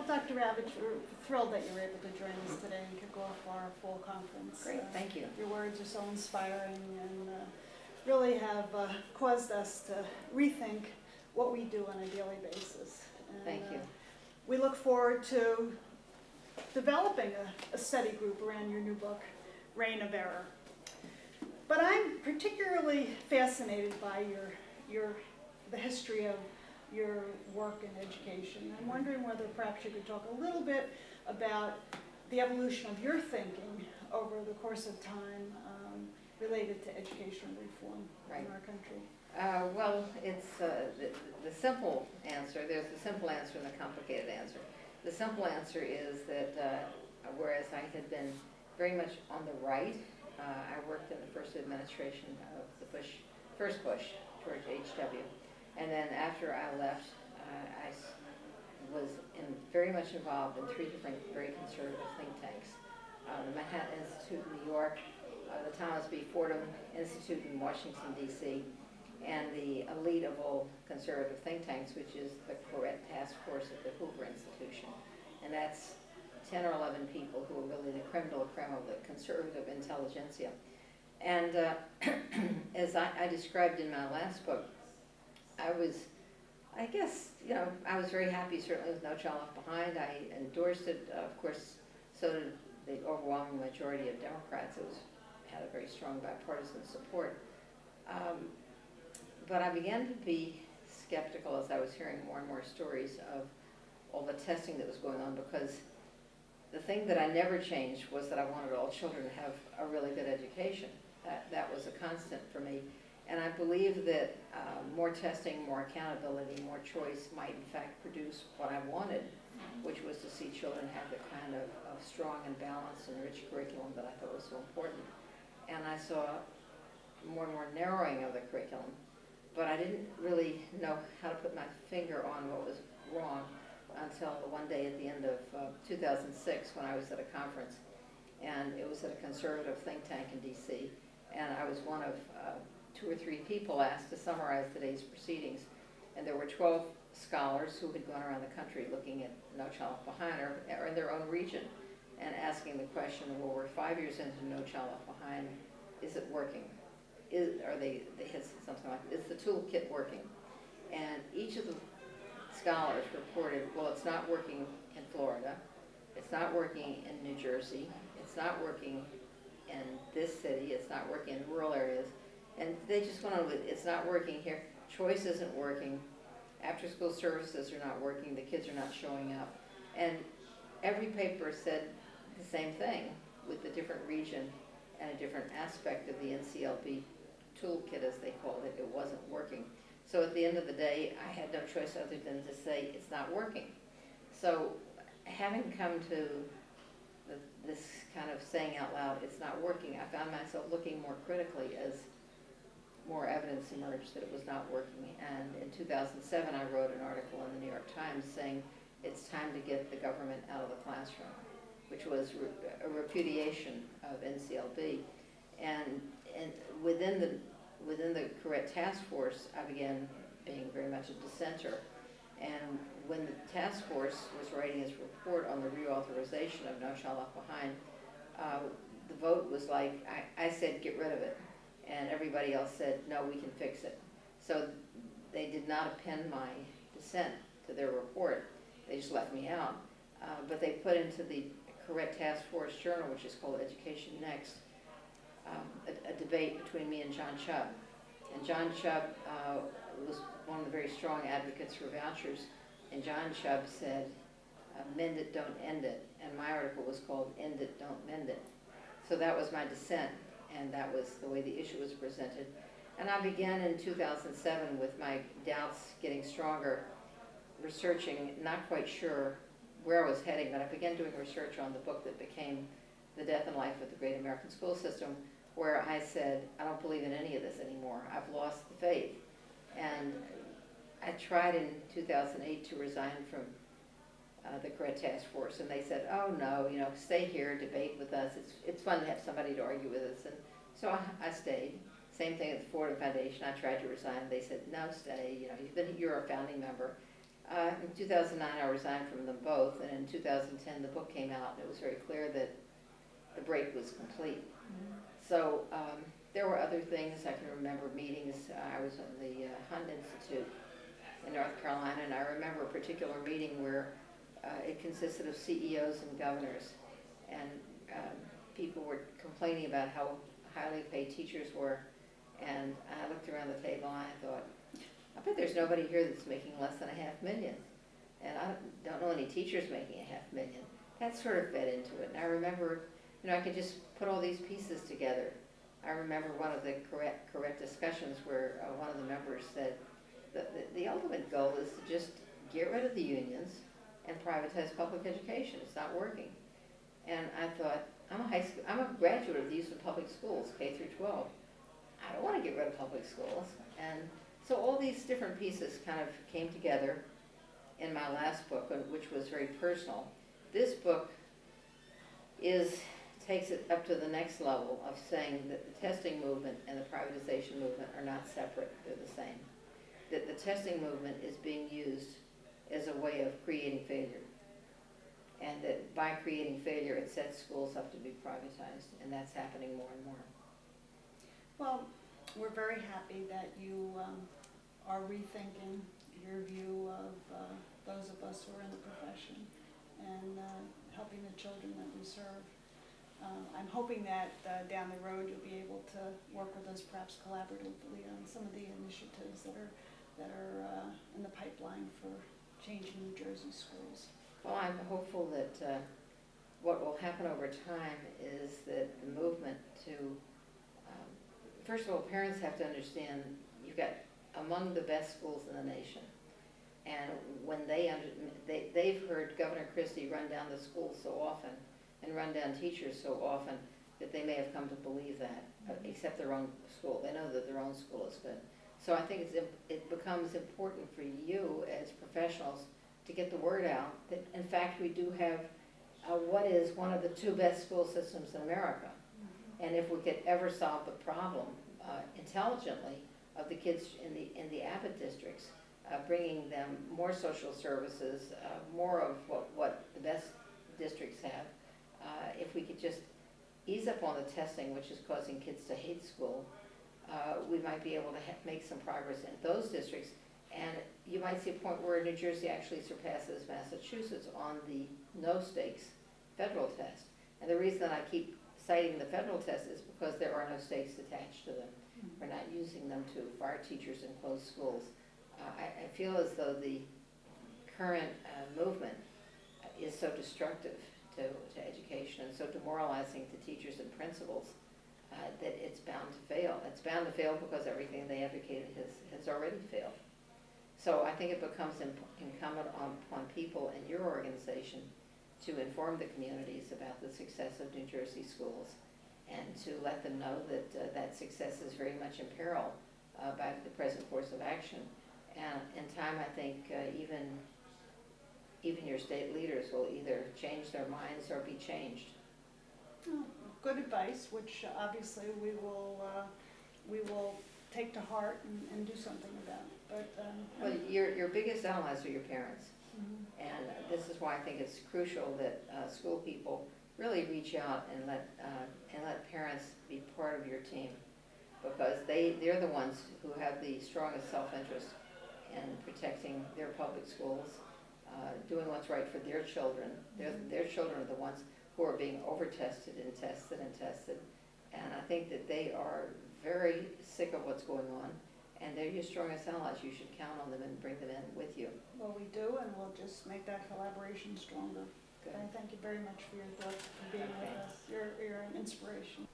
Dr. Ravitch, we're thrilled that you were able to join us today and kick off our fall conference. Great, thank you. Your words are so inspiring and really have caused us to rethink what we do on a daily basis. And, thank you. We look forward to developing a study group around your new book, Reign of Error. But I'm particularly fascinated by the history of your work in education. I'm wondering whether perhaps you could talk a little bit about the evolution of your thinking over the course of time related to educational reform in our country. Well, it's the simple answer. There's the simple answer and the complicated answer. The simple answer is that whereas I had been very much on the right, I worked in the first administration of the first Bush, George H.W. And then after I left, I was very much involved in 3 different very conservative think tanks. The Manhattan Institute in New York, the Thomas B. Fordham Institute in Washington, D.C., and the elite of all conservative think tanks, which is the Correct Task Force at the Hoover Institution. And that's 10 or 11 people who are really the creme de la creme of the conservative intelligentsia. And as I described in my last book, I was very happy, certainly, with No Child Left Behind. I endorsed it. Of course, so did the overwhelming majority of Democrats. It had a very strong bipartisan support. But I began to be skeptical as I was hearing more and more stories of all the testing that was going on, because the thing that I never changed was that I wanted all children to have a really good education. That was a constant for me. And I believe that more testing, more accountability, more choice might in fact produce what I wanted, which was to see children have the kind of strong and balanced and rich curriculum that I thought was so important. And I saw more and more narrowing of the curriculum, but I didn't really know how to put my finger on what was wrong until one day at the end of 2006 when I was at a conference, and it was at a conservative think tank in D.C., and I was one of 2 or 3 people asked to summarize today's proceedings. And there were 12 scholars who had gone around the country looking at No Child Left Behind or in their own region and asking the question, well, we're 5 years into No Child Left Behind, is it working? They had something like, is the toolkit working? And each of the scholars reported, well, it's not working in Florida, it's not working in New Jersey, it's not working in this city, it's not working in rural areas. And they just went on with, it's not working here, choice isn't working, after-school services are not working, the kids are not showing up. And every paper said the same thing with a different region and a different aspect of the NCLB toolkit, as they called it. It wasn't working. So at the end of the day, I had no choice other than to say it's not working. So having come to this kind of saying out loud, it's not working, I found myself looking more critically as more evidence emerged that it was not working. And in 2007, I wrote an article in the New York Times saying it's time to get the government out of the classroom, which was a repudiation of NCLB. And within the Correct Task Force, I began being very much a dissenter. And when the task force was writing its report on the reauthorization of No Child Left Behind, the vote was like, I said, get rid of it. And everybody else said, no, we can fix it. So they did not append my dissent to their report. They just left me out. But they put into the Correct Task Force journal, which is called Education Next, a debate between me and John Chubb. And John Chubb was one of the very strong advocates for vouchers. And John Chubb said, mend it, don't end it. And my article was called End It, Don't Mend It. So that was my dissent, and that was the way the issue was presented. And I began in 2007 with my doubts getting stronger, researching, not quite sure where I was heading, but I began doing research on the book that became The Death and Life of the Great American School System, where I said, I don't believe in any of this anymore. I've lost the faith. And I tried in 2008 to resign from the Correct Task Force, and they said, oh no, stay here, debate with us. It's fun to have somebody to argue with us. And so I stayed. Same thing at the Fordham Foundation. I tried to resign. They said, no, stay. You're a founding member. In 2009, I resigned from them both, and in 2010, the book came out, and it was very clear that the break was complete. So there were other things. I can remember meetings. I was on the Hunt Institute in North Carolina, and I remember a particular meeting where it consisted of CEOs and governors, and people were complaining about how highly paid teachers were, and I looked around the table and I thought, I bet there's nobody here that's making less than $500,000, and I don't know any teachers making $500,000. That sort of fed into it, and I remember, I could just put all these pieces together. I remember one of the correct discussions where one of the members said, the ultimate goal is to just get rid of the unions and privatize public education. It's not working. And I thought, I'm a graduate of the use of public schools, K through 12. I don't want to get rid of public schools. And so all these different pieces kind of came together in my last book, which was very personal. This book takes it up to the next level of saying that the testing movement and the privatization movement are not separate, they're the same. That the testing movement is being used as a way of creating failure. And that by creating failure, it sets schools up to be privatized, and that's happening more and more. Well, we're very happy that you are rethinking your view of those of us who are in the profession and helping the children that we serve. I'm hoping that down the road you'll be able to work with us perhaps collaboratively on some of the initiatives that are in the pipeline for changing New Jersey schools. Well, I'm hopeful that what will happen over time is that the movement to, first of all, parents have to understand you've got among the best schools in the nation. And when they've heard Governor Christie run down the schools so often and run down teachers so often that they may have come to believe that, except their own school. They know that their own school is good. So I think it becomes important for you as professionals to get the word out that, in fact, we do have what is one of the 2 best school systems in America. And if we could ever solve the problem intelligently of the kids in the Abbott districts, bringing them more social services, more of what the best districts have, if we could just ease up on the testing, which is causing kids to hate school, we might be able to make some progress in those districts. And you might see a point where New Jersey actually surpasses Massachusetts on the no-stakes federal test. And the reason that I keep citing the federal test is because there are no stakes attached to them. We're not using them to fire teachers and close schools. I feel as though the current movement is so destructive to education and so demoralizing to teachers and principals that it's bound to fail. It's bound to fail because everything they advocated has already failed. So I think it becomes incumbent on people in your organization to inform the communities about the success of New Jersey schools and to let them know that that success is very much in peril by the present course of action. And in time, I think even your state leaders will either change their minds or be changed. Oh, good advice, which obviously we will take to heart and do something about. But well, your biggest allies are your parents, and this is why I think it's crucial that school people really reach out and let parents be part of your team, because they're the ones who have the strongest self-interest in protecting their public schools, doing what's right for their children. Their children are the ones who are being over-tested and tested and tested, and I think that they are very sick of what's going on, and they're your strongest allies. You should count on them and bring them in with you. Well, we do, and we'll just make that collaboration stronger. Good. And thank you very much for your thoughts, for being with us. You're an inspiration.